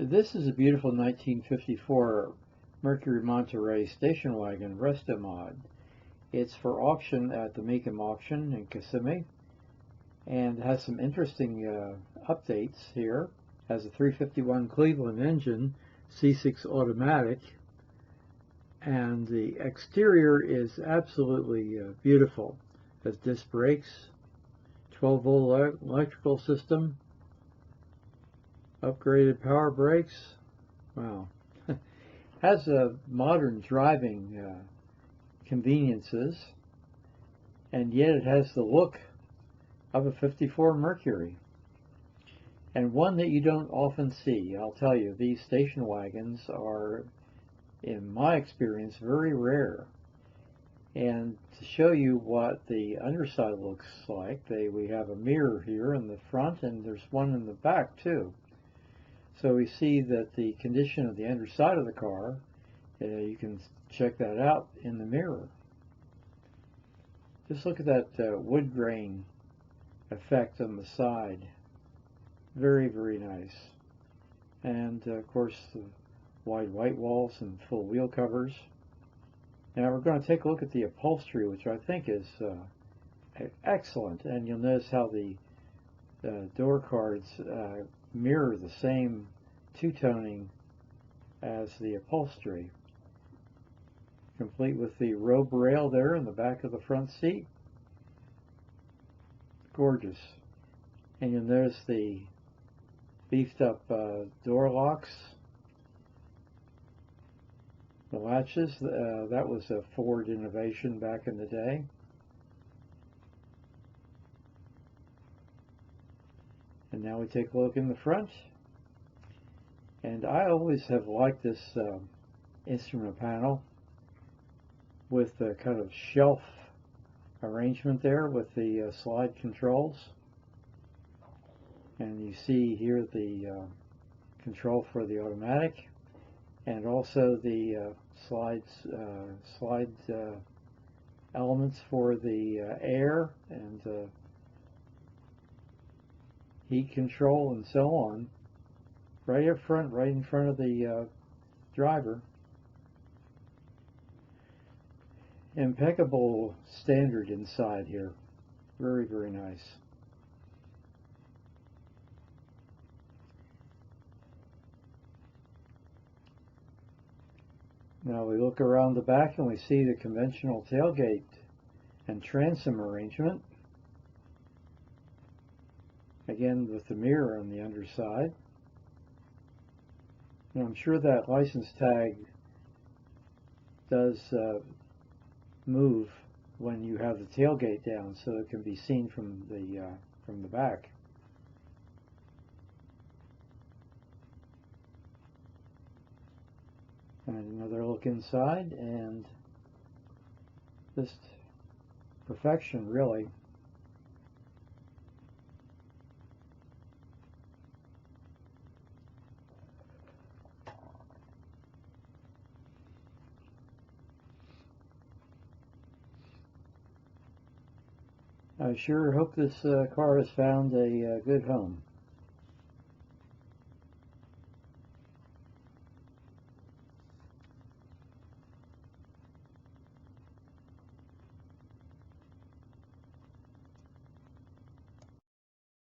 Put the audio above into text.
This is a beautiful 1954 Mercury Monterey station wagon Resto mod. It's for auction at the MecumK auction in Kissimmee, and has some interesting updates here. Has a 351 Cleveland engine, C6 automatic, and the exterior is absolutely beautiful. Has disc brakes, 12-volt electrical system, upgraded power brakes. Wow. Has a modern driving conveniences, and yet it has the look of a 54 Mercury, and one that you don't often see. I'll tell you, these station wagons are, in my experience, very rare. And to show you what the underside looks like, we have a mirror here in the front, and there's one in the back too. So we see that the condition of the underside of the car, you can check that out in the mirror. Just look at that wood grain effect on the side. Very, very nice. And of course the wide white walls and full wheel covers. Now we're going to take a look at the upholstery, which I think is excellent. And you'll notice how the door cards mirror the same two-toning as the upholstery, complete with the robe rail there in the back of the front seat. Gorgeous. And you'll notice the beefed up door locks, the latches. That was a Ford innovation back in the day. And now we take a look in the front. And I always have liked this instrument panel with the kind of shelf arrangement there with the slide controls. And you see here the control for the automatic, and also the slide elements for the air and heat control and so on, right up front, right in front of the driver. Impeccable standard inside here. Very, very nice. Now we look around the back and we see the conventional tailgate and transom arrangement. Again with the mirror on the underside. And I'm sure that license tag does move when you have the tailgate down, so it can be seen from the back. And another look inside, and just perfection, really. I sure hope this car has found a good home.